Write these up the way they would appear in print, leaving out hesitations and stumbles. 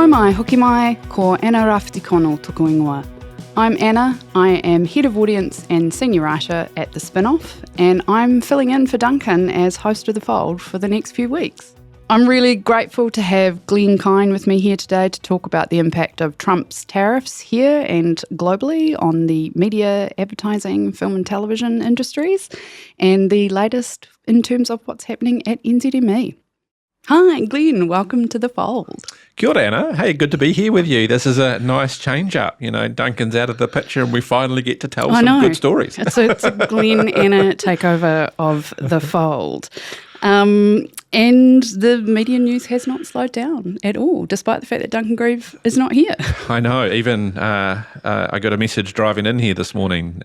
Nau mai, hoki mai, ko Anna Rafitikono toko ingoa. I'm Anna, I am Head of Audience and Senior Writer at The Spin-Off, and I'm filling in for Duncan as host of The Fold for the next few weeks. I'm really grateful to have Glenn Kine with me here today to talk about the impact of Trump's tariffs here and globally on the media, advertising, film and television industries, and the latest in terms of what's happening at NZME. Hi, Glenn. Welcome to The Fold. Kia ora, Anna. Hey, good to be here with you. This is a nice change-up. You know, Duncan's out of the picture and we finally get to tell some good stories. It's a Glenn Anna takeover of The Fold. And the media news has not slowed down at all, despite the fact that Duncan Grieve is not here. I know. Even I got a message driving in here this morning.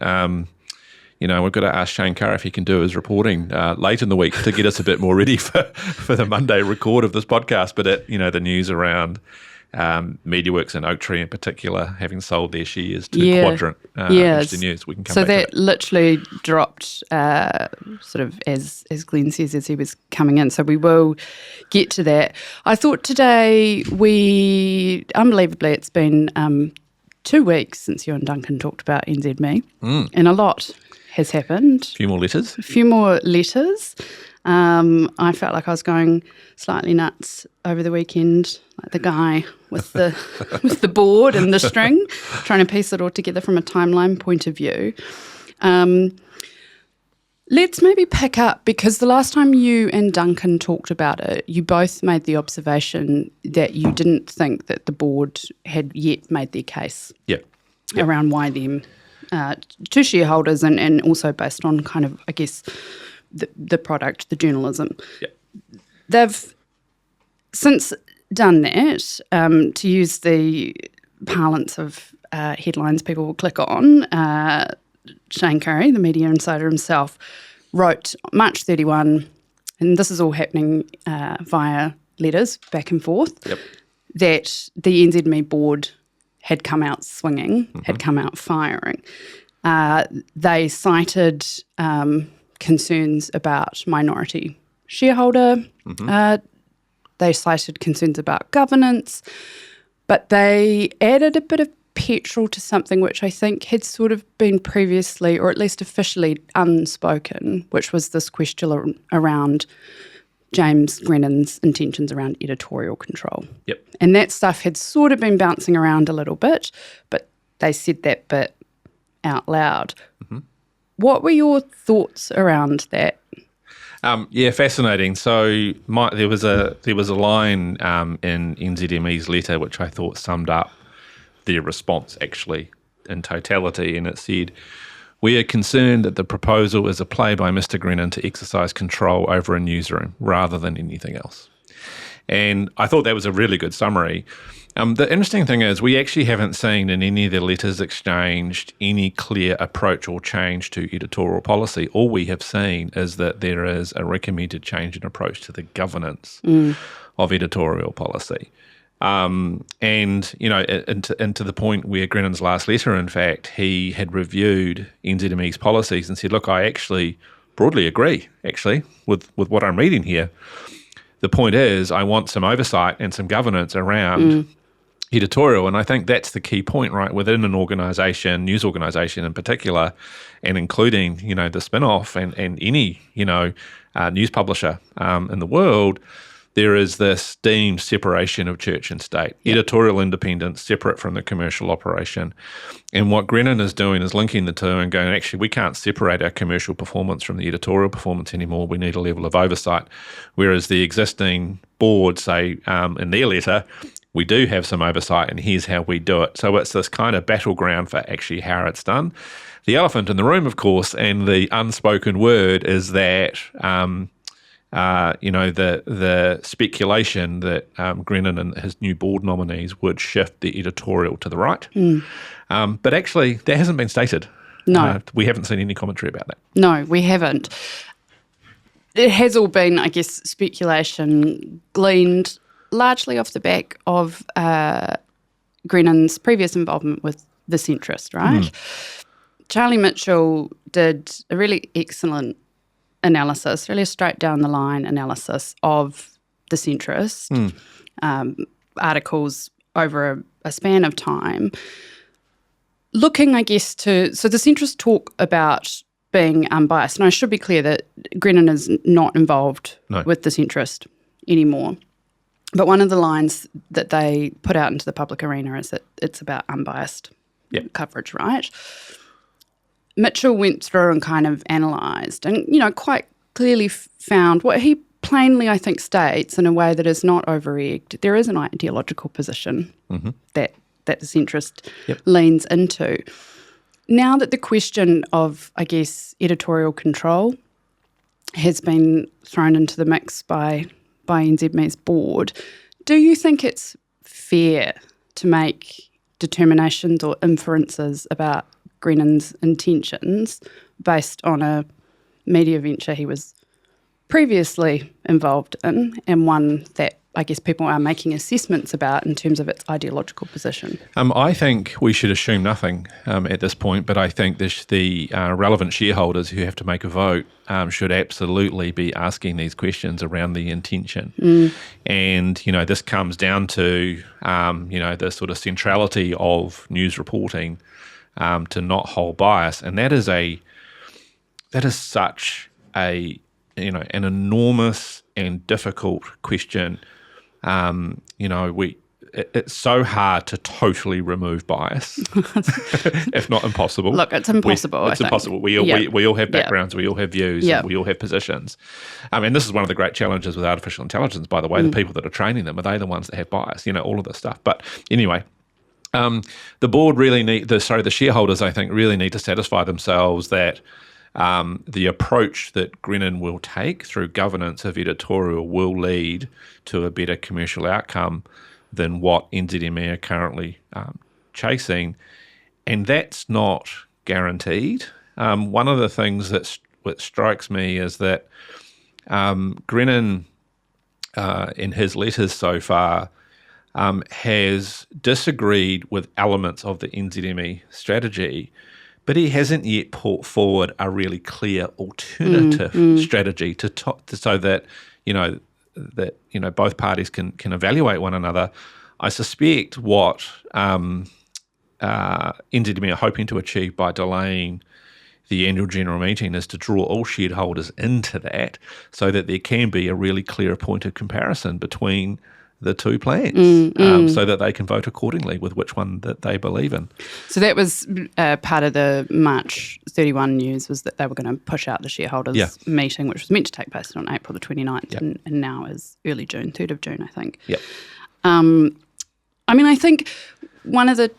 We've got to ask Shane Carr if he can do his reporting late in the week to get us a bit more ready for the Monday record of this podcast. But the news around MediaWorks and Oaktree in particular having sold their shares to Quadrant. Interesting news. We can come back to that. Literally dropped sort of as Glenn says, as he was coming in. So we will get to that. I thought today unbelievably, it's been 2 weeks since you and Duncan talked about NZME, and a lot has happened. A few more letters. I felt like I was going slightly nuts over the weekend, like the guy with the with the board and the string, trying to piece it all together from a timeline point of view. Let's maybe pick up, because the last time you and Duncan talked about it, you both made the observation that you didn't think that the board had yet made their case around why them to shareholders, and also based on kind of, I guess, the product, the journalism. Yep. They've since done that, to use the parlance of headlines people will click on. Shane Curry, the media insider himself, wrote March 31, and this is all happening via letters back and forth, that the NZME board had come out swinging, had come out firing. They cited concerns about minority shareholder. They cited concerns about governance, but they added a bit of petrol to something which I think had sort of been previously, or at least officially, unspoken, which was this question around James Grenon's intentions around editorial control. And that stuff had sort of been bouncing around a little bit, but they said that bit out loud. What were your thoughts around that? Fascinating. So there was a line in NZME's letter which I thought summed up their response actually in totality, and it said, "We are concerned that the proposal is a play by Mr. Grenon to exercise control over a newsroom rather than anything else." And I thought that was a really good summary. The interesting thing is we actually haven't seen in any of the letters exchanged any clear approach or change to editorial policy. All we have seen is that there is a recommended change in approach to the governance of editorial policy. And to the point where Grenon's last letter, in fact, he had reviewed NZME's policies and said, look, I actually broadly agree, with what I'm reading here. The point is I want some oversight and some governance around editorial, and I think that's the key point, right? Within an organisation, news organisation in particular, and including, the Spin-Off and any, news publisher in the world, there is this deemed separation of church and state, editorial independence separate from the commercial operation. And what Grenon is doing is linking the two and going, actually, we can't separate our commercial performance from the editorial performance anymore. We need a level of oversight. Whereas the existing board say in their letter, we do have some oversight and here's how we do it. So it's this kind of battleground for actually how it's done. The elephant in the room, of course, and the unspoken word is that the speculation that Grenon and his new board nominees would shift the editorial to the right. But actually, that hasn't been stated. No. We haven't seen any commentary about that. No, we haven't. It has all been, I guess, speculation gleaned largely off the back of Grenon's previous involvement with the centrist, right? Charlie Mitchell did a really excellent analysis, really a straight down the line analysis of the centrist, articles over a span of time. Looking, I guess, so the centrists talk about being unbiased, and I should be clear that Grenon is not involved with the centrist anymore. But one of the lines that they put out into the public arena is that it's about unbiased coverage, right? Mitchell went through and kind of analysed and, quite clearly found what he plainly, I think, states in a way that is not over-egged. There is an ideological position that the centrist leans into. Now that the question of, I guess, editorial control has been thrown into the mix by NZME's board, do you think it's fair to make determinations or inferences about Grenon's intentions based on a media venture he was previously involved in, and one that I guess people are making assessments about in terms of its ideological position? I think we should assume nothing at this point, but I think the relevant shareholders who have to make a vote should absolutely be asking these questions around the intention. And, this comes down to, the sort of centrality of news reporting to not hold bias. And that is such an enormous and difficult question. It's so hard to totally remove bias, if not impossible. Look, it's impossible. It's impossible. We all have backgrounds, we all have views, and we all have positions. And this is one of the great challenges with artificial intelligence, by the way. The people that are training them, are they the ones that have bias? All of this stuff. But anyway, the board the shareholders, I think, really need to satisfy themselves that the approach that Grenon will take through governance of editorial will lead to a better commercial outcome than what NZME are currently chasing. And that's not guaranteed. One of the things that strikes me is that Grenon, in his letters so far, has disagreed with elements of the NZME strategy, but he hasn't yet put forward a really clear alternative strategy so that both parties can evaluate one another. I suspect what NZME are hoping to achieve by delaying the annual general meeting is to draw all shareholders into that, so that there can be a really clear point of comparison between the two plans, so that they can vote accordingly with which one that they believe in. So that was part of the March 31 news, was that they were going to push out the shareholders meeting, which was meant to take place on April the 29th, and now is early June, 3rd of June, I think. I think one of the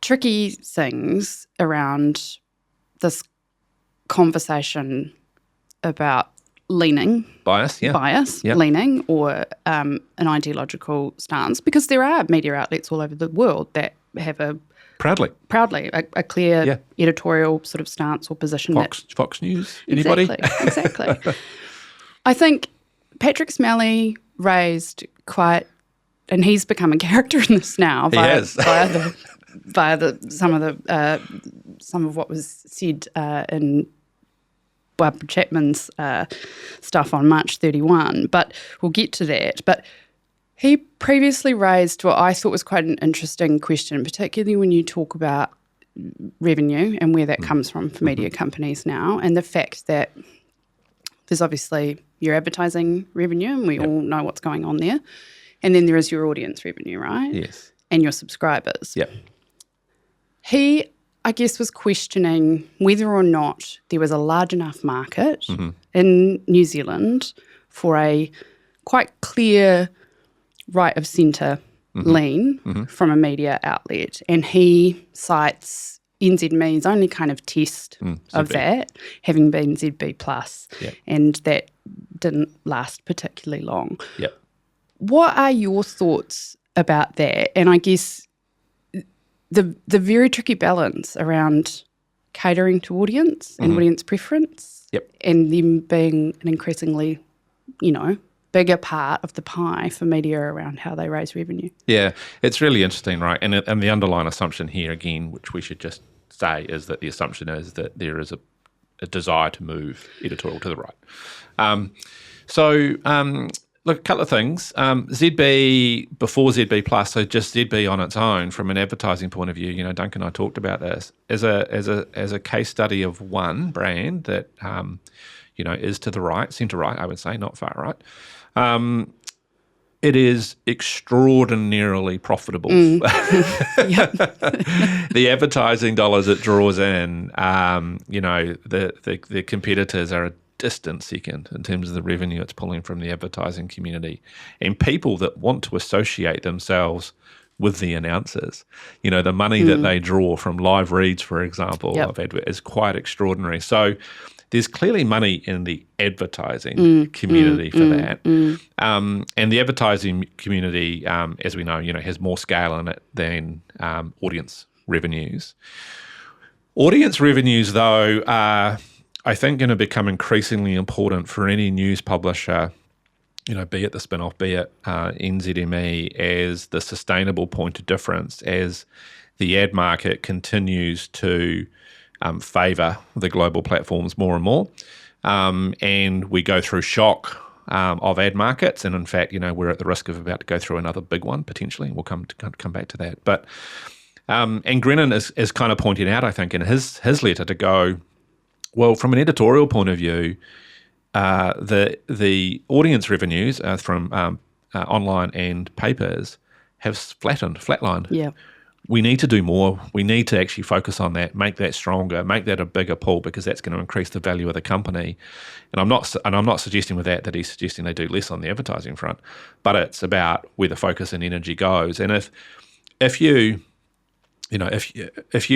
tricky things around this conversation about bias, leaning, or an ideological stance, because there are media outlets all over the world that have proudly a clear editorial sort of stance or position. Fox News, anybody? Exactly. I think Patrick Smelly raised and he's become a character in this now via some of what was said in Barbara Chapman's stuff on March 31, but we'll get to that. But he previously raised what I thought was quite an interesting question, particularly when you talk about revenue and where that comes from for media companies now, and the fact that there's obviously your advertising revenue, and we all know what's going on there, and then there is your audience revenue, right? Yes. And your subscribers. He, I guess, was questioning whether or not there was a large enough market in New Zealand for a quite clear right of centre lean from a media outlet. And he cites NZME's only kind of test of that having been ZB Plus, and that didn't last particularly long. What are your thoughts about that? And I guess the very tricky balance around catering to audience and audience preference, and them being an increasingly, bigger part of the pie for media around how they raise revenue. Yeah, it's really interesting, right? And the underlying assumption here, again, which we should just say, is that the assumption is that there is a desire to move editorial to the right. look, a couple of things. ZB, before ZB Plus, so just ZB on its own from an advertising point of view, Duncan and I talked about this, as a case study of one brand that, is to the right, centre right, I would say, not far right. It is extraordinarily profitable. The advertising dollars it draws in, the competitors are a distant second in terms of the revenue it's pulling from the advertising community. And people that want to associate themselves with the announcers, the money that they draw from live reads, for example, of advert is quite extraordinary. So there's clearly money in the advertising community for that. And the advertising community, as we know, has more scale in it than audience revenues. Audience revenues, though, are, I think, going to become increasingly important for any news publisher, be it the spin-off, be it NZME, as the sustainable point of difference as the ad market continues to favour the global platforms more and more. And we go through shock of ad markets. And in fact, we're at the risk of about to go through another big one, potentially. We'll come back to that. But and Grenon is kind of pointing out, I think, in his letter to go, well, from an editorial point of view, the audience revenues from online and papers have flatlined. Yeah. We need to do more. We need to actually focus on that, make that stronger, make that a bigger pull, because that's going to increase the value of the company. And I'm not suggesting with that he's suggesting they do less on the advertising front, but it's about where the focus and energy goes. And if you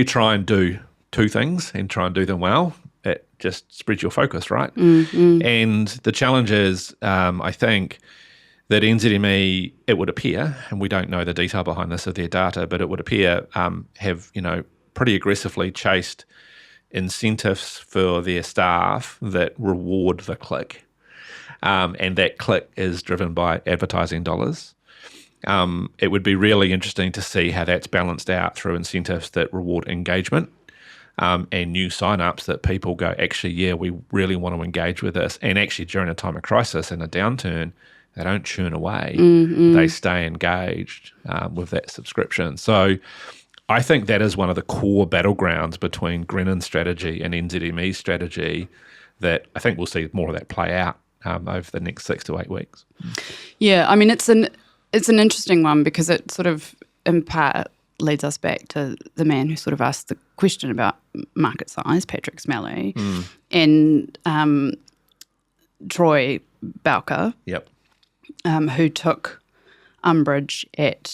try and do two things and try and do them well, it just spreads your focus, right? And the challenge is, I think, that NZME, it would appear, and we don't know the detail behind this of their data, but it would appear have, pretty aggressively chased incentives for their staff that reward the click. And that click is driven by advertising dollars. It would be really interesting to see how that's balanced out through incentives that reward engagement and new sign-ups that people go, actually, yeah, we really want to engage with this. And actually, during a time of crisis and a downturn, they don't churn away. They stay engaged with that subscription. So I think that is one of the core battlegrounds between Grenon's strategy and NZME's strategy that I think we'll see more of that play out over the next 6 to 8 weeks. Yeah, I mean, it's an interesting one because it sort of, in part, leads us back to the man who sort of asked the question about market size, Patrick Smelly, and Troy Bowker. Yep. Who took umbrage at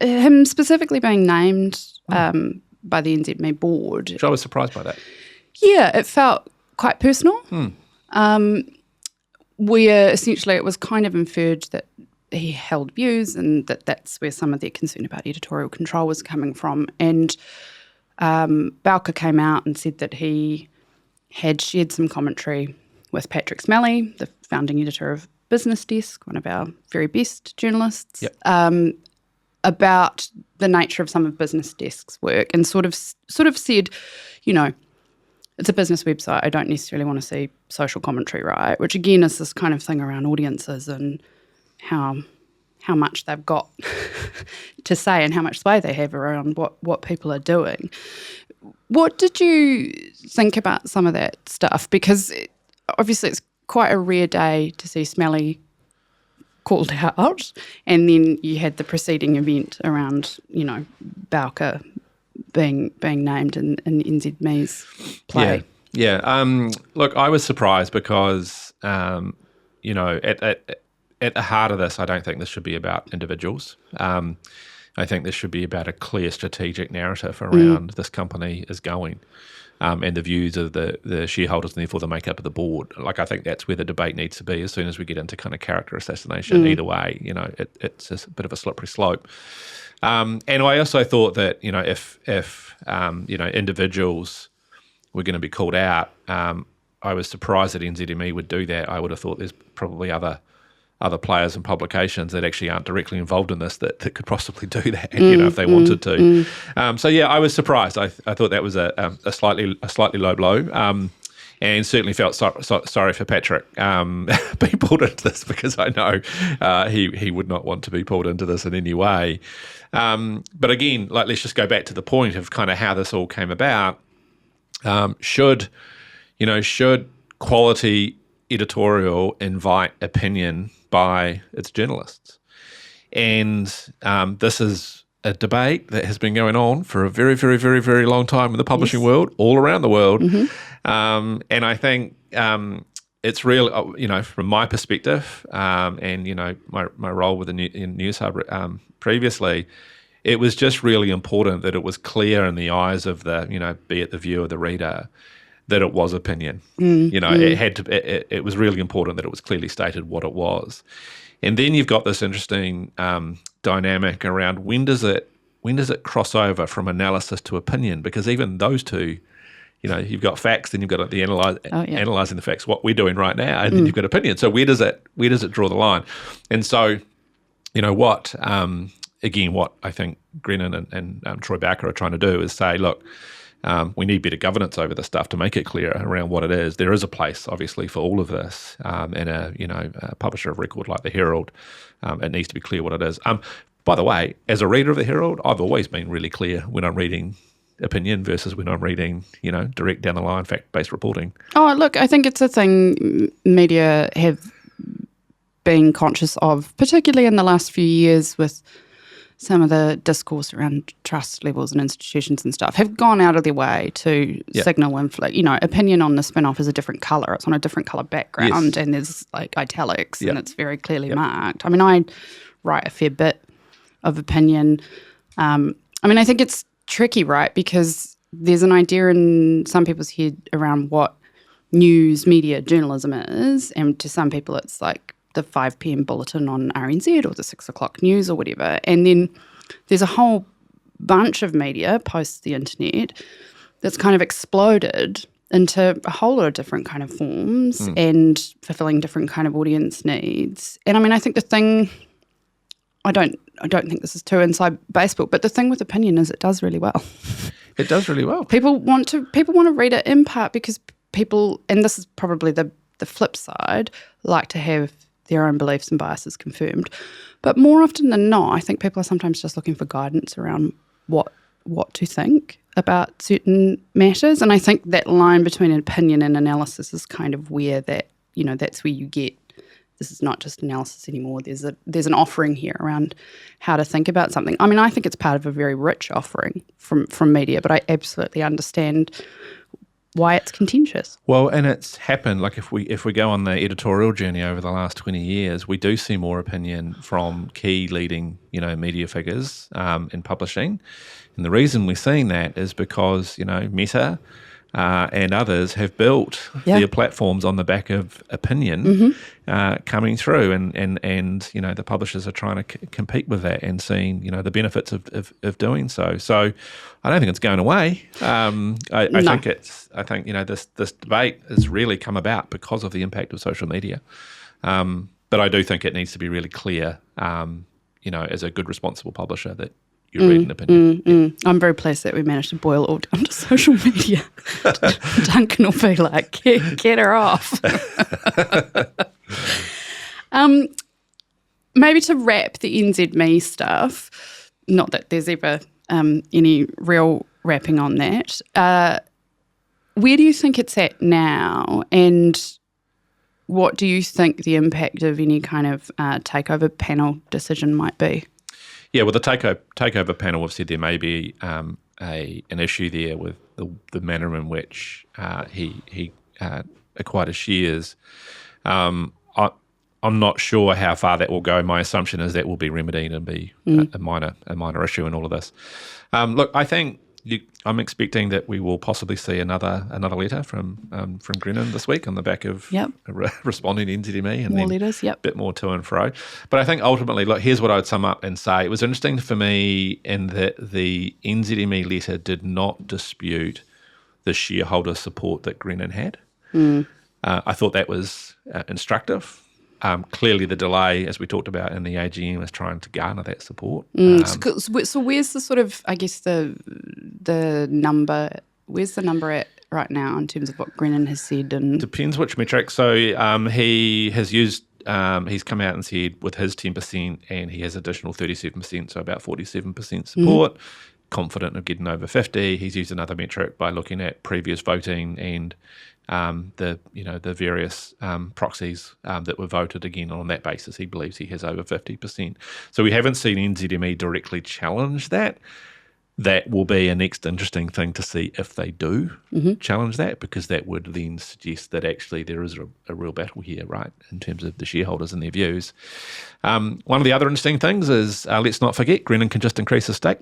him specifically being named by the NZME board. Which I was surprised by that. Yeah, it felt quite personal. Where essentially it was kind of inferred that he held views and that's where some of their concern about editorial control was coming from. And Bowker came out and said that he had shared some commentary with Patrick Smelly, the founding editor of Business Desk, one of our very best journalists, about the nature of some of Business Desk's work, and sort of said, it's a business website. I don't necessarily want to see social commentary, right? Which again is this kind of thing around audiences and how much they've got to say and how much sway they have around what people are doing. What did you think about some of that stuff? Because obviously it's quite a rare day to see Smelly called out, and then you had the preceding event around, Bowker being named in NZME's play. Yeah. Look, I was surprised because, at the heart of this, I don't think this should be about individuals. I think this should be about a clear strategic narrative around this company is going. And the views of the shareholders and therefore the makeup of the board. Like, I think that's where the debate needs to be as soon as we get into kind of character assassination. Either way, it's a bit of a slippery slope. And I also thought that, if individuals were going to be called out, I was surprised that NZME would do that. I would have thought there's probably other players and publications that actually aren't directly involved in this that could possibly do that, if they wanted to. So yeah, I was surprised. I thought that was a slightly low blow. and certainly felt sorry for Patrick being pulled into this, because I know he would not want to be pulled into this in any way. But again, let's just go back to the point of kind of how this all came about. Should quality editorial invite opinion by its journalists? And this is a debate that has been going on for a very, very, very, very long time in the publishing world, all around the world. And I think it's real, from my perspective, and my role with the News Hub previously, it was just really important that it was clear in the eyes of the, be it the viewer, the reader, that it was opinion. It had to. It was really important that it was clearly stated what it was. And then you've got this interesting dynamic around when does it cross over from analysis to opinion? Because even those two, you've got facts, then you've got the analysing the facts, what we're doing right now, and then you've got opinion. So where does it draw the line? And so, what I think Grenon and Troy Bowker are trying to do is say, look, we need better governance over this stuff to make it clear around what it is. There is a place, obviously, for all of this in a publisher of record like the Herald. It needs to be clear what it is. By the way, as a reader of the Herald, I've always been really clear when I'm reading opinion versus when I'm reading, direct down the line fact-based reporting. Oh, look, I think it's a thing media have been conscious of, particularly in the last few years with some of the discourse around trust levels and institutions and stuff, have gone out of their way to signal opinion on the spin-off is a different colour. It's on a different colour background, and there's like italics, and it's very clearly marked. I mean, I write a fair bit of opinion. I think it's tricky, right? Because there's an idea in some people's head around what news media journalism is, and to some people it's like the 5 p.m. bulletin on RNZ or the 6 o'clock news or whatever. And then there's a whole bunch of media post the internet that's kind of exploded into a whole lot of different kind of forms and fulfilling different kind of audience needs. And I think the thing, I don't think this is too inside baseball, but the thing with opinion is it does really well. It does really well. People want to read it in part because people, and this is probably the flip side, like to have their own beliefs and biases confirmed. But more often than not, I think people are sometimes just looking for guidance around what to think about certain matters. And I think that line between opinion and analysis is kind of where that's where you get, this is not just analysis anymore. There's an offering here around how to think about something. I think it's part of a very rich offering from media, but I absolutely understand why it's contentious. Well, and it's happened, like if we go on the editorial journey over the last 20 years, we do see more opinion from key leading, media figures in publishing. And the reason we're seeing that is because, Meta and others have built their platforms on the back of opinion coming through, and the publishers are trying to compete with that and seeing the benefits of doing so. So I don't think it's going away. I think this debate has really come about because of the impact of social media. But I do think it needs to be really clear, as a good responsible publisher, that you read an opinion. I'm very pleased that we managed to boil it all down to social media. Duncan will be like, get her off. Maybe to wrap the NZME stuff, not that there's ever any real wrapping on that, where do you think it's at now, and what do you think the impact of any kind of takeover panel decision might be? Yeah, well, the takeover panel have said there may be an issue there with the manner in which he acquired his shares. I'm not sure how far that will go. My assumption is that will be remedied and be a minor issue in all of this. Look, I think I'm expecting that we will possibly see another letter from Grenon this week on the back of responding to NZME, and more then letters, a bit more to and fro. But I think ultimately, look, here's what I would sum up and say. It was interesting for me in that the NZME letter did not dispute the shareholder support that Grenon had. I thought that was instructive. Clearly, the delay, as we talked about in the AGM, is trying to garner that support. So where's the sort of, I guess, the number where's the number at right now in terms of what Grenon has said? And depends which metric. So he has used. He's come out and said with his 10%, and he has additional 37%, so about 47% support. Confident of getting over 50. He's used another metric by looking at previous voting and the various proxies that were voted again on that basis. He believes he has over 50%. So we haven't seen NZME directly challenge that. That will be a next interesting thing to see if they do challenge that, because that would then suggest that actually there is a real battle here, right, in terms of the shareholders and their views. One of the other interesting things is, let's not forget, Grenon can just increase his stake.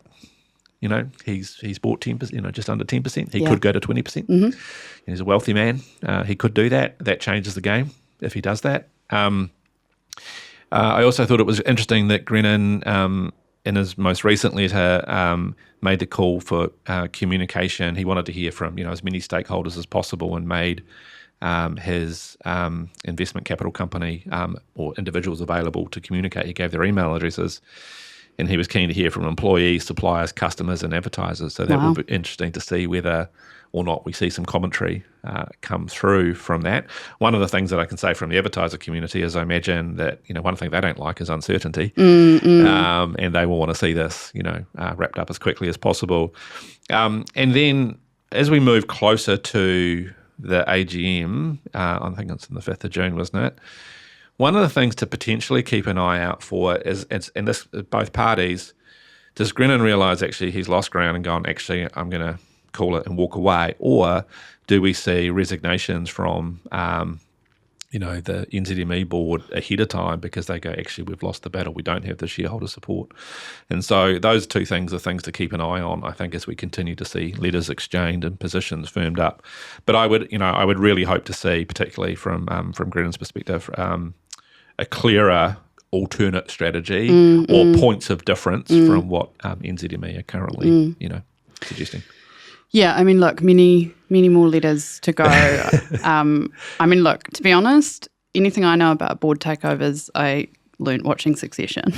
He's bought 10%, just under 10%. He could go to 20%. He's a wealthy man. He could do that. That changes the game if he does that. I also thought it was interesting that Grenon, in his most recent letter, made the call for communication. He wanted to hear from as many stakeholders as possible, and made his investment capital company or individuals available to communicate. He gave their email addresses, and he was keen to hear from employees, suppliers, customers, and advertisers. So that will be interesting to see whether or not we see some commentary come through from that. One of the things that I can say from the advertiser community is I imagine that one thing they don't like is uncertainty, and they will want to see this wrapped up as quickly as possible. And then as we move closer to the AGM, I think it's on the 5th of June, wasn't it? One of the things to potentially keep an eye out for is, and this both parties, does Grenon realise actually he's lost ground and gone, actually I'm going to call it and walk away, or do we see resignations from the NZME board ahead of time because they go, actually we've lost the battle, we don't have the shareholder support? And so those two things are things to keep an eye on, I think, as we continue to see letters exchanged and positions firmed up. But I would really hope to see, particularly from Grenon's perspective, a clearer alternate strategy or points of difference from what NZME are currently suggesting. Yeah, I mean, look, many more letters to go. To be honest, anything I know about board takeovers, I learnt watching Succession.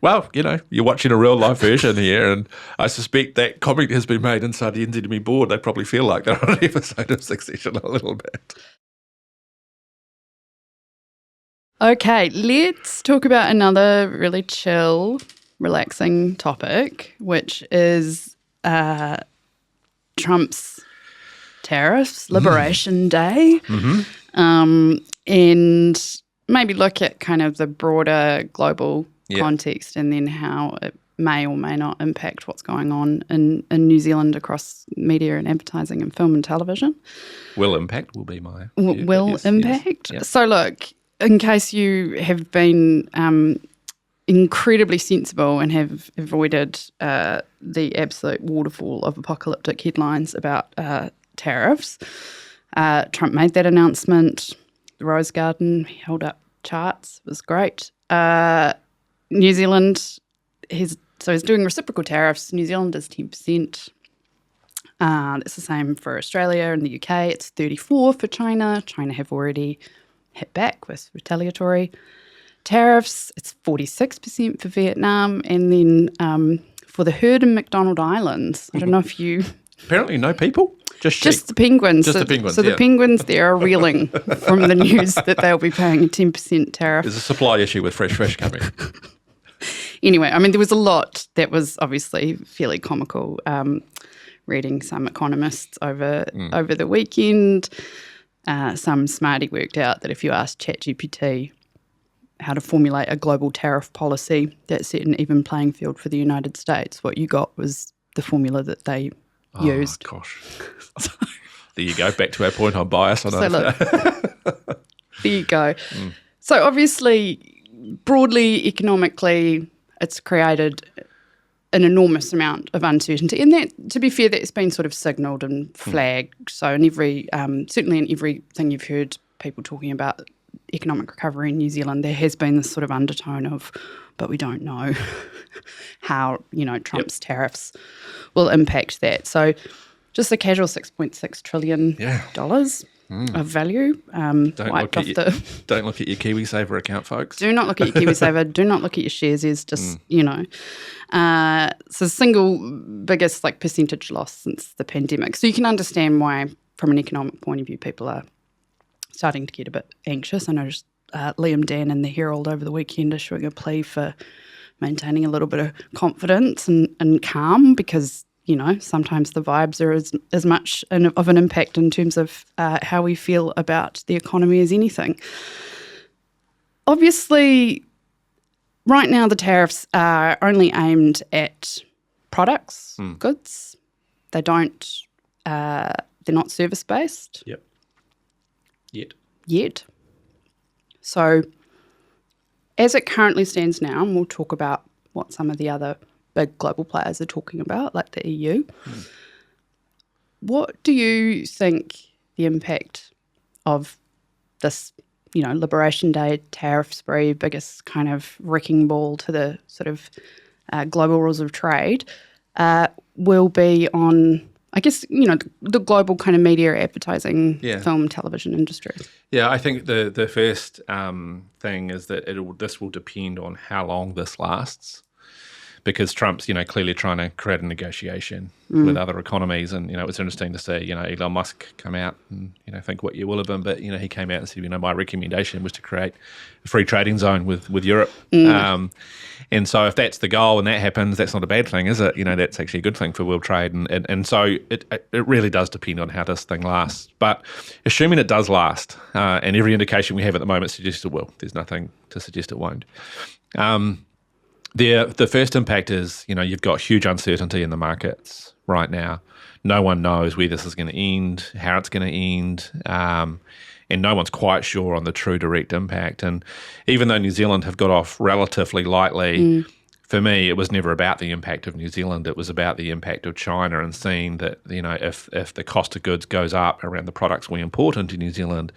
Well, you're watching a real life version here, and I suspect that comment has been made inside the NZME board. They probably feel like they're on an episode of Succession a little bit. Okay, let's talk about another really chill, relaxing topic, which is Trump's tariffs, Liberation Day, and maybe look at kind of the broader global context, and then how it may or may not impact what's going on in New Zealand across media and advertising and film and television. Will impact will be my view. Will impact. Yes. So look, in case you have been incredibly sensible and have avoided the absolute waterfall of apocalyptic headlines about tariffs, Trump made that announcement. The Rose Garden held up charts. It was great. New Zealand, he's doing reciprocal tariffs. New Zealand is 10%. It's the same for Australia and the UK. It's 34% for China. China have already hit back with retaliatory tariffs. It's 46% for Vietnam. And then for the herd in McDonald Islands, I don't know if you... Apparently no people, just sheep. Just the penguins. Just the penguins, So the penguins there are reeling from the news that they'll be paying a 10% tariff. There's a supply issue with fresh fish coming. Anyway, I mean, there was a lot that was obviously fairly comical. Reading some economists over the weekend, some smarty worked out that if you asked ChatGPT how to formulate a global tariff policy that set an even playing field for the United States, what you got was the formula that they used. Oh, gosh. There you go. Back to our point on bias. So look, there you go. So obviously, broadly, economically, it's created an enormous amount of uncertainty. And that, to be fair, that's been sort of signalled and flagged. So in every, certainly in everything you've heard people talking about economic recovery in New Zealand, there has been this sort of undertone of, but we don't know how, Trump's tariffs will impact that. So just a casual $6.6 trillion. of value. Don't look at your KiwiSaver account, folks. Do not look at your KiwiSaver. Do not look at your shares. It's just, so single biggest percentage loss since the pandemic. So you can understand why, from an economic point of view, people are starting to get a bit anxious. I noticed Liam Dan in the Herald over the weekend issuing a plea for maintaining a little bit of confidence and calm, because sometimes the vibes are as much of an impact in terms of how we feel about the economy as anything. Obviously, right now the tariffs are only aimed at products, goods. They don't. They're not service based. Yep. Yet. So, as it currently stands now, and we'll talk about what some of the other big global players are talking about, like the EU. What do you think the impact of this, Liberation Day tariff spree, biggest kind of wrecking ball to the sort of global rules of trade, will be on, I guess, the global kind of media, advertising, film, television industry? Yeah, I think the first thing is that this will depend on how long this lasts. Because Trump's, clearly trying to create a negotiation with other economies. And, it was interesting to see, Elon Musk come out and, think what you will of him. But, he came out and said, my recommendation was to create a free trading zone with Europe. And so if that's the goal and that happens, that's not a bad thing, is it? That's actually a good thing for world trade. And so it really does depend on how this thing lasts. But assuming it does last, and every indication we have at the moment suggests it will, there's nothing to suggest it won't. The first impact is, you've got huge uncertainty in the markets right now. No one knows where this is going to end, how it's going to end, and no one's quite sure on the true direct impact. And even though New Zealand have got off relatively lightly, for me, it was never about the impact of New Zealand. It was about the impact of China, and seeing that, if the cost of goods goes up around the products we import into New Zealand,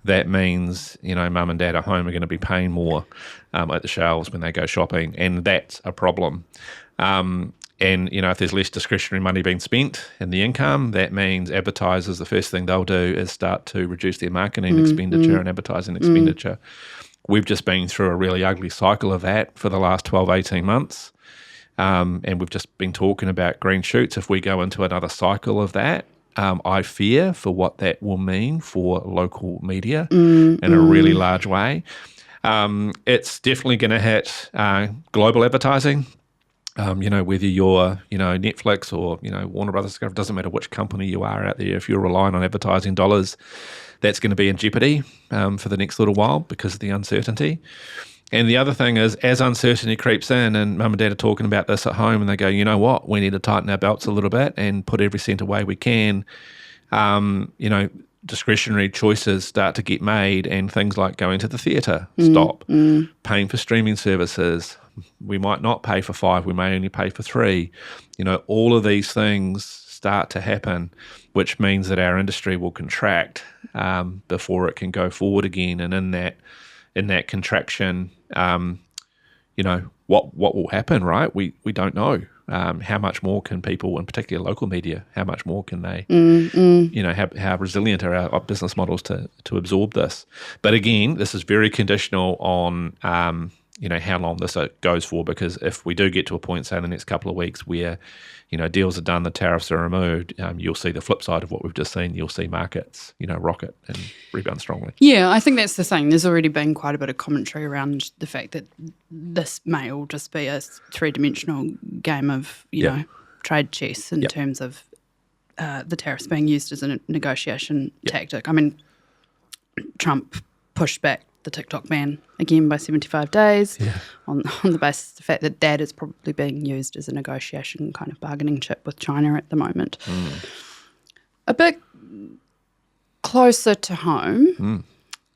that means, mum and dad at home are going to be paying more at the shelves when they go shopping, and that's a problem. And, if there's less discretionary money being spent in the income, that means advertisers, the first thing they'll do is start to reduce their marketing expenditure and advertising expenditure. We've just been through a really ugly cycle of that for the last 12, 18 months. And we've just been talking about green shoots. If we go into another cycle of that, I fear for what that will mean for local media in a really large way. It's definitely going to hit global advertising. Whether you're, Netflix or, Warner Brothers Discovery, doesn't matter which company you are out there. If you're relying on advertising dollars, that's going to be in jeopardy for the next little while because of the uncertainty. And the other thing is, as uncertainty creeps in, and mum and dad are talking about this at home, and they go, you know what, we need to tighten our belts a little bit and put every cent away we can. Discretionary choices start to get made, and things like going to the theatre stop, paying for streaming services. We might not pay for 5, we may only pay for 3. All of these things start to happen, which means that our industry will contract before it can go forward again. And in that contraction, what will happen, right? We don't know. How much more can people, in particular local media, how much more can they, how resilient are our business models to absorb this? But again, this is very conditional on, how long this goes for, because if we do get to a point, say in the next couple of weeks, where, deals are done, the tariffs are removed, you'll see the flip side of what we've just seen. You'll see markets, rocket and rebound strongly. Yeah, I think that's the thing. There's already been quite a bit of commentary around the fact that this may all just be a three-dimensional game of, trade chess in terms of the tariffs being used as a negotiation tactic. I mean, Trump pushed back the TikTok ban again by 75 days on the basis of the fact that is probably being used as a negotiation kind of bargaining chip with China at the moment. A bit closer to home.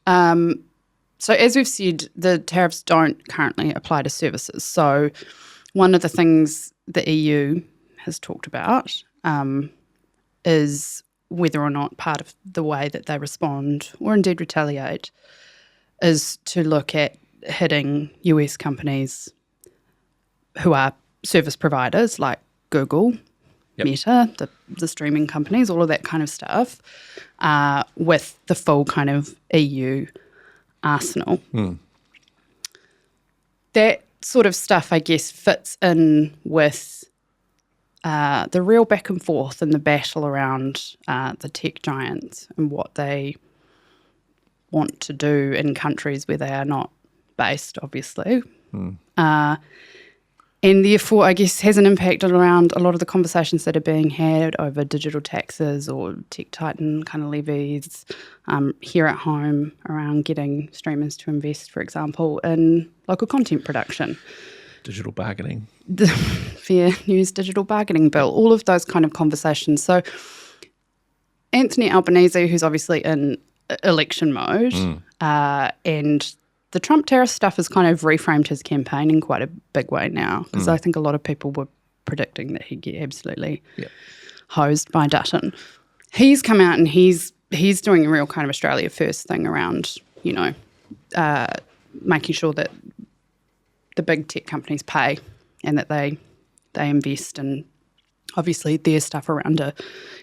So as we've said, the tariffs don't currently apply to services. So one of the things the EU has talked about is whether or not part of the way that they respond, or indeed retaliate, is to look at hitting US companies who are service providers like Google, Meta, the streaming companies, all of that kind of stuff, with the full kind of EU arsenal. That sort of stuff, I guess, fits in with the real back and forth and the battle around the tech giants and what they want to do in countries where they are not based, obviously. And therefore, I guess, has an impact around a lot of the conversations that are being had over digital taxes or tech titan kind of levies here at home around getting streamers to invest, for example, in local content production. Digital bargaining. The Fair News Digital Bargaining Bill, all of those kind of conversations. So Anthony Albanese, who's obviously in election mode, and the Trump tariff stuff has kind of reframed his campaign in quite a big way now, because I think a lot of people were predicting that he'd get absolutely hosed by Dutton. He's come out and he's doing a real kind of Australia first thing around, making sure that the big tech companies pay and that they invest, and obviously their stuff around a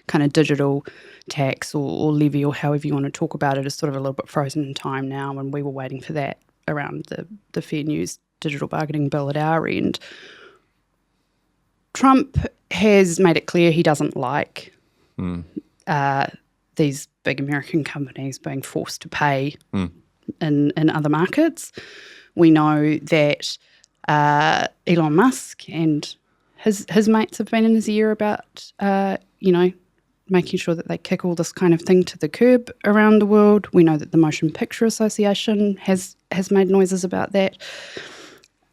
kind of digital tax or levy or however you want to talk about it is sort of a little bit frozen in time now, and we were waiting for that around the Fair News Digital Bargaining Bill at our end. Trump has made it clear he doesn't like these big American companies being forced to pay in other markets. We know that Elon Musk and his mates have been in his ear about, making sure that they kick all this kind of thing to the curb around the world. We know that the Motion Picture Association has made noises about that.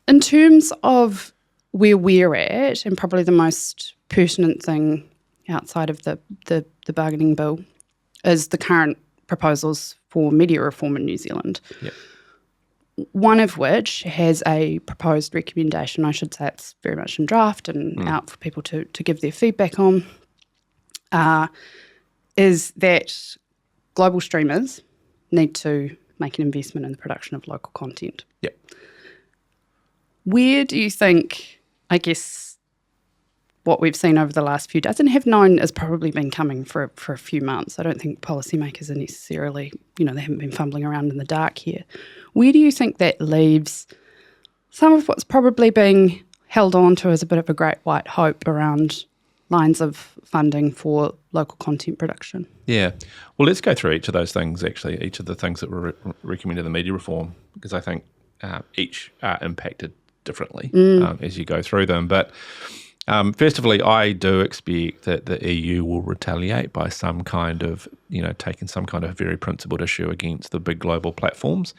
In terms of where we're at, and probably the most pertinent thing outside of the bargaining bill is the current proposals for media reform in New Zealand. Yep. One of which has a proposed recommendation. I should say it's very much in draft and out for people to give their feedback on, is that global streamers need to make an investment in the production of local content. Yep. Where do you think, I guess, what we've seen over the last few days and have known has probably been coming for a few months? I don't think policymakers are necessarily, they haven't been fumbling around in the dark here. Where do you think that leaves some of what's probably being held on to as a bit of a great white hope around lines of funding for local content production? Yeah. Well, let's go through each of those things, actually, each of the things that were recommended in the media reform, because I think each are impacted differently as you go through them. But first of all, I do expect that the EU will retaliate by some kind of, taking some kind of very principled issue against the big global platforms.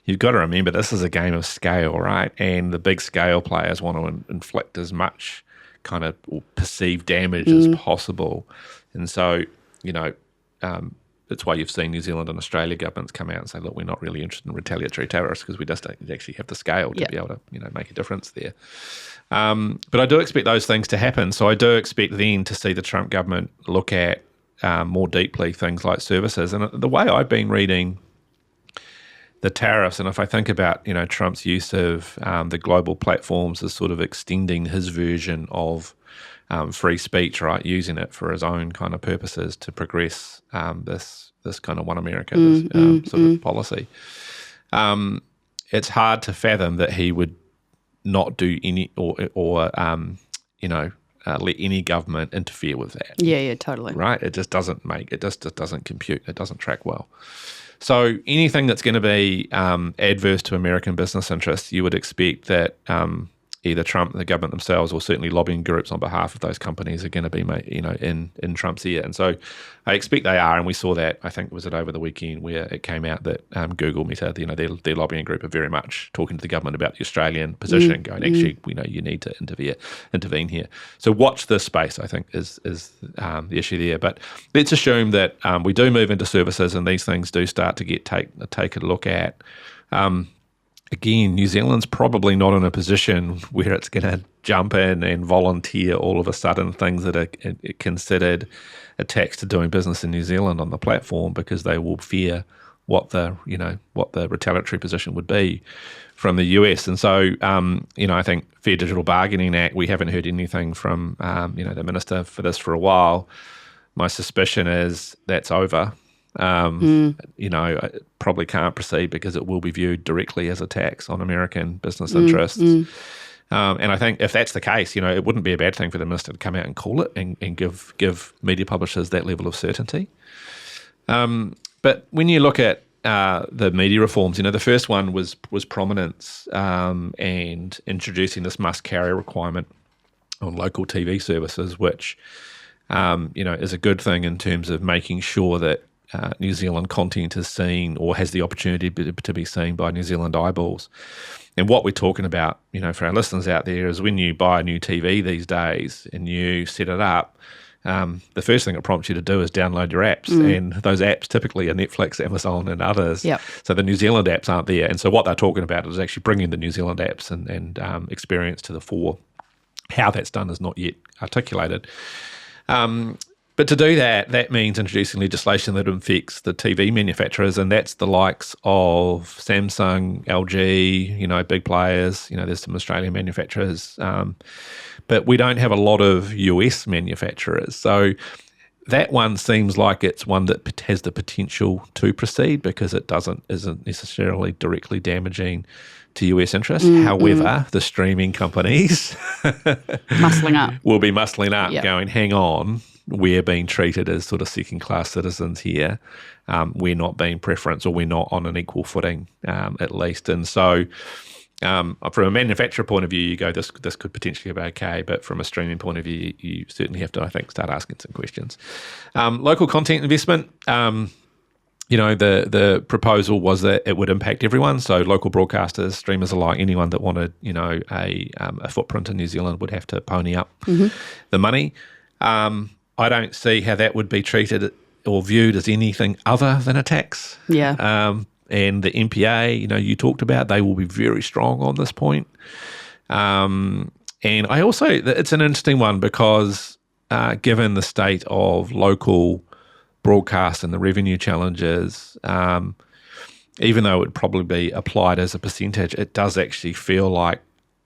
You've got to remember this is a game of scale, right? And the big scale players want to inflict as much kind of perceived damage as possible. And so, that's why you've seen New Zealand and Australia governments come out and say, look, we're not really interested in retaliatory tariffs because we just don't actually have the scale to be able to, make a difference there. But I do expect those things to happen. So I do expect then to see the Trump government look at more deeply things like services. And the way I've been reading the tariffs, and if I think about, Trump's use of the global platforms as sort of extending his version of free speech, right, using it for his own kind of purposes to progress this kind of one America sort of policy. It's hard to fathom that he would not do any or let any government interfere with that. Yeah, totally. Right? It just doesn't doesn't compute. It doesn't track well. So anything that's going to be adverse to American business interests, you would expect that either Trump, the government themselves, or certainly lobbying groups on behalf of those companies are going to be, in Trump's ear. And so I expect they are, and we saw that, I think, was it over the weekend where it came out that Google, Meta, their lobbying group are very much talking to the government about the Australian position, going, actually, we know you need to intervene here. So watch this space, I think, is the issue there. But let's assume that we do move into services and these things do start to get take a look at. Again, New Zealand's probably not in a position where it's going to jump in and volunteer all of a sudden things that are considered a tax to doing business in New Zealand on the platform, because they will fear what the retaliatory position would be from the US. And so, I think Fair Digital Bargaining Act, we haven't heard anything from, the minister for this for a while. My suspicion is that's over. It probably can't proceed because it will be viewed directly as a tax on American business interests. And I think if that's the case, it wouldn't be a bad thing for the minister to come out and call it and give media publishers that level of certainty. But when you look at the media reforms, the first one was prominence and introducing this must-carry requirement on local TV services, which is a good thing in terms of making sure that New Zealand content is seen or has the opportunity to be seen by New Zealand eyeballs. And what we're talking about, for our listeners out there, is when you buy a new TV these days and you set it up, the first thing it prompts you to do is download your apps. And those apps typically are Netflix, Amazon and others. Yep. So the New Zealand apps aren't there. And so what they're talking about is actually bringing the New Zealand apps and experience to the fore. How that's done is not yet articulated. But to do that means introducing legislation that affects the TV manufacturers, and that's the likes of Samsung, LG, big players. There's some Australian manufacturers, but we don't have a lot of US manufacturers. So that one seems like it's one that has the potential to proceed because it isn't necessarily directly damaging to US interests. However, the streaming companies muscling up will be muscling up, going, hang on. We're being treated as sort of second-class citizens here. We're not being preferenced, or we're not on an equal footing, at least. And so, from a manufacturer point of view, you go, this could potentially be okay. But from a streaming point of view, you certainly have to, I think, start asking some questions. Local content investment. The proposal was that it would impact everyone. So local broadcasters, streamers alike, anyone that wanted, a footprint in New Zealand would have to pony up the money. I don't see how that would be treated or viewed as anything other than a tax. Yeah. And the NPA, you talked about, they will be very strong on this point. And I also, it's an interesting one because given the state of local broadcast and the revenue challenges, even though it would probably be applied as a percentage, it does actually feel like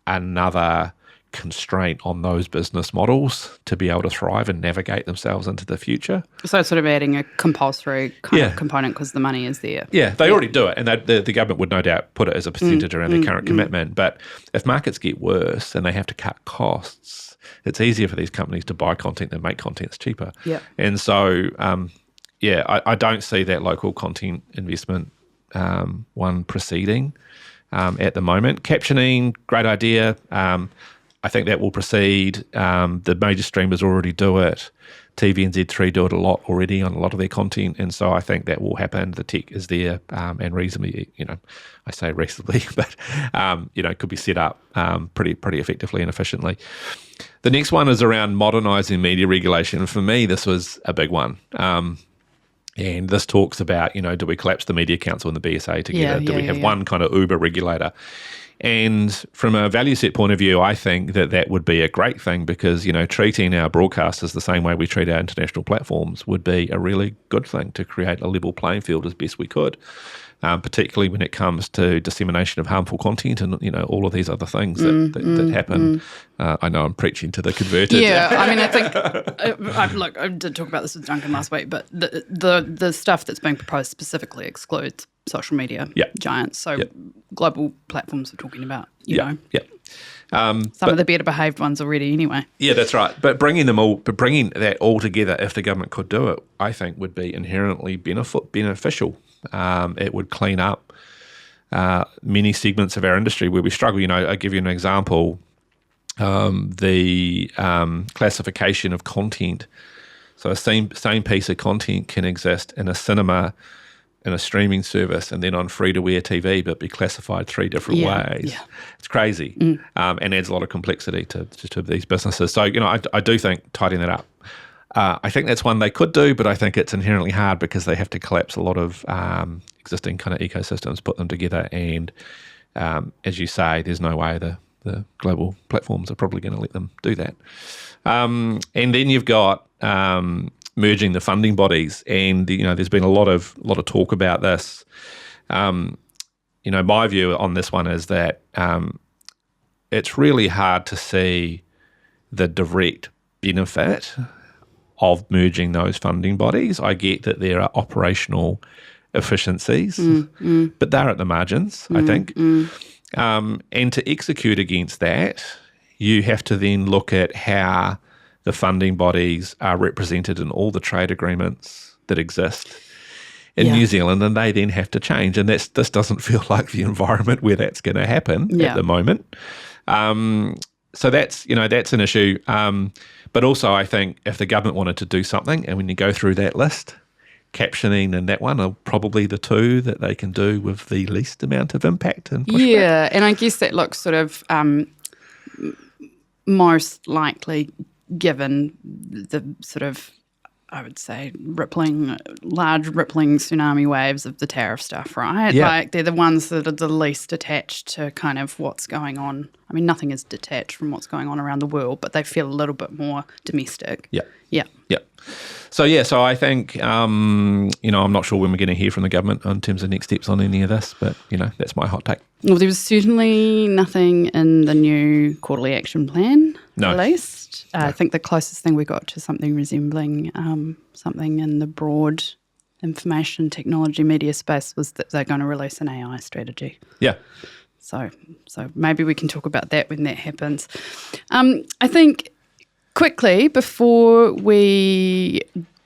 another constraint on those business models to be able to thrive and navigate themselves into the future. So it's sort of adding a compulsory kind of component because the money is there. Yeah, they already do it, and the government would no doubt put it as a percentage around their current commitment. But if markets get worse and they have to cut costs, it's easier for these companies to buy content than make content. It's cheaper. Yeah. And so, I don't see that local content investment one proceeding at the moment. Captioning, great idea. I think that will proceed. The major streamers already do it. TVNZ3 do it a lot already on a lot of their content, and so I think that will happen. The tech is there, and reasonably, I say reasonably, but could be set up pretty effectively and efficiently. The next one is around modernising media regulation. For me, this was a big one. And this talks about, do we collapse the Media Council and the BSA together? Do we have one kind of uber regulator? And from a value set point of view, I think that would be a great thing because, treating our broadcasters the same way we treat our international platforms would be a really good thing to create a level playing field as best we could, particularly when it comes to dissemination of harmful content and, all of these other things that happen. I know I'm preaching to the converted. Yeah, I mean, I think, I did talk about this with Duncan last week, but the stuff that's being proposed specifically excludes social media giants. So global platforms we're talking about, you know. Yeah. Some of the better behaved ones already anyway. Yeah, that's right. But bringing that all together, if the government could do it, I think would be inherently beneficial. It would clean up many segments of our industry where we struggle. I'll give you an example. The classification of content. So a same piece of content can exist in a cinema, in a streaming service, and then on free-to-air TV, but be classified three different ways. Yeah. It's crazy, and adds a lot of complexity to these businesses. So, I do think tidying that up. I think that's one they could do, but I think it's inherently hard because they have to collapse a lot of existing kind of ecosystems, put them together, and as you say, there's no way the global platforms are probably going to let them do that. And then you've got merging the funding bodies, and there's been a lot of talk about this. My view on this one is that it's really hard to see the direct benefit of merging those funding bodies. I get that there are operational efficiencies, but they're at the margins, I think. And to execute against that, you have to then look at how the funding bodies are represented in all the trade agreements that exist in New Zealand, and they then have to change. And this doesn't feel like the environment where that's going to happen at the moment. So that's an issue. But also, I think if the government wanted to do something, and when you go through that list, captioning and that one are probably the two that they can do with the least amount of impact and pushback. Yeah, and I guess that looks sort of most likely given the sort of, I would say, large rippling tsunami waves of the tariff stuff, right? Yeah. Like they're the ones that are the least attached to kind of what's going on. I mean, nothing is detached from what's going on around the world, but they feel a little bit more domestic. Yeah. Yeah. Yeah. So I think, I'm not sure when we're going to hear from the government in terms of next steps on any of this, but, that's my hot take. Well, there was certainly nothing in the new quarterly action plan released. I think the closest thing we got to something resembling something in the broad information technology media space was that they're going to release an AI strategy. Yeah. So maybe we can talk about that when that happens. I think quickly before we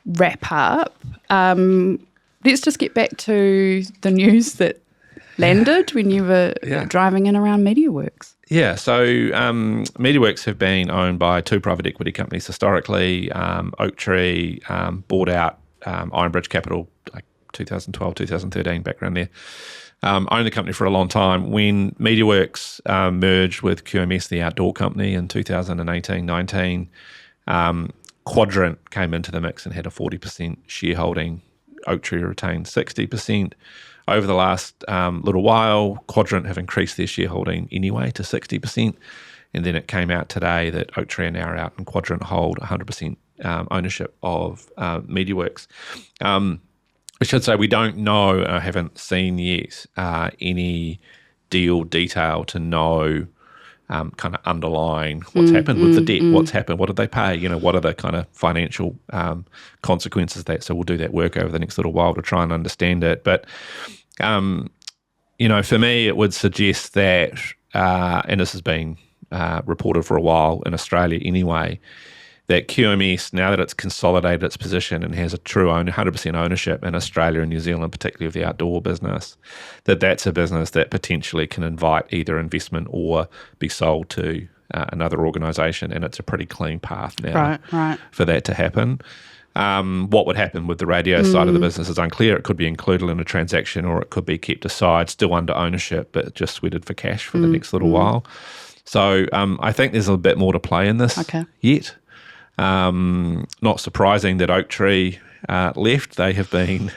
wrap up, let's just get back to the news that landed when you were driving in around MediaWorks. Yeah, so MediaWorks have been owned by two private equity companies historically. Oaktree bought out Ironbridge Capital, like 2012, 2013, background there. Owned the company for a long time. When MediaWorks merged with QMS, the outdoor company, in 2018-19, Quadrant came into the mix and had a 40% shareholding. Oaktree retained 60%. Over the last little while, Quadrant have increased their shareholding anyway to 60%. And then it came out today that Oaktree are now out and Quadrant hold 100% ownership of MediaWorks. I should say we don't know, I haven't seen yet any deal detail to know kind of underlying what's happened with the debt, what's happened, what did they pay, what are the kind of financial consequences of that. So we'll do that work over the next little while to try and understand it. But, for me, it would suggest that, and this has been reported for a while in Australia anyway, that QMS, now that it's consolidated its position and has a true 100% ownership in Australia and New Zealand, particularly of the outdoor business, that's a business that potentially can invite either investment or be sold to another organisation, and it's a pretty clean path now for that to happen. What would happen with the radio side of the business is unclear. It could be included in a transaction or it could be kept aside, still under ownership, but just sweated for cash for the next little while. So I think there's a bit more to play in this yet. Not surprising that Oaktree left. They have been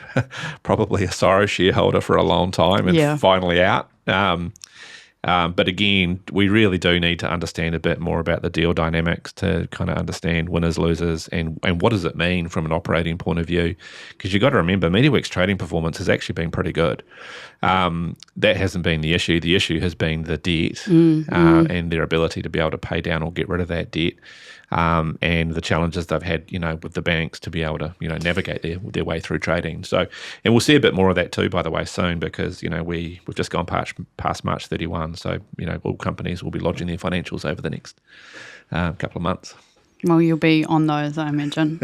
probably a sorrow shareholder for a long time and finally out. But again, we really do need to understand a bit more about the deal dynamics to kind of understand winners, losers, and what does it mean from an operating point of view. Because you've got to remember, MediaWorks' trading performance has actually been pretty good. That hasn't been the issue. The issue has been the debt and their ability to be able to pay down or get rid of that debt. And the challenges they've had, with the banks to be able to, navigate their way through trading. So, and we'll see a bit more of that too, by the way, soon, because, we've just gone past March 31. So, all companies will be lodging their financials over the next couple of months. Well, you'll be on those, I imagine.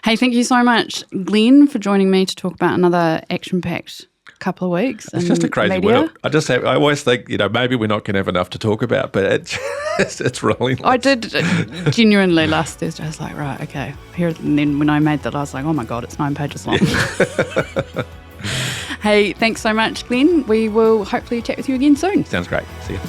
Hey, thank you so much, Glenn, for joining me to talk about another action-packed couple of weeks. It's just a crazy world. I always think, maybe we're not going to have enough to talk about, but it's really. I did genuinely last Thursday. I was like, right, okay. Here, and then when I made that, I was like, oh my God, it's 9 pages long. Hey, thanks so much, Glenn. We will hopefully chat with you again soon. Sounds great. See you.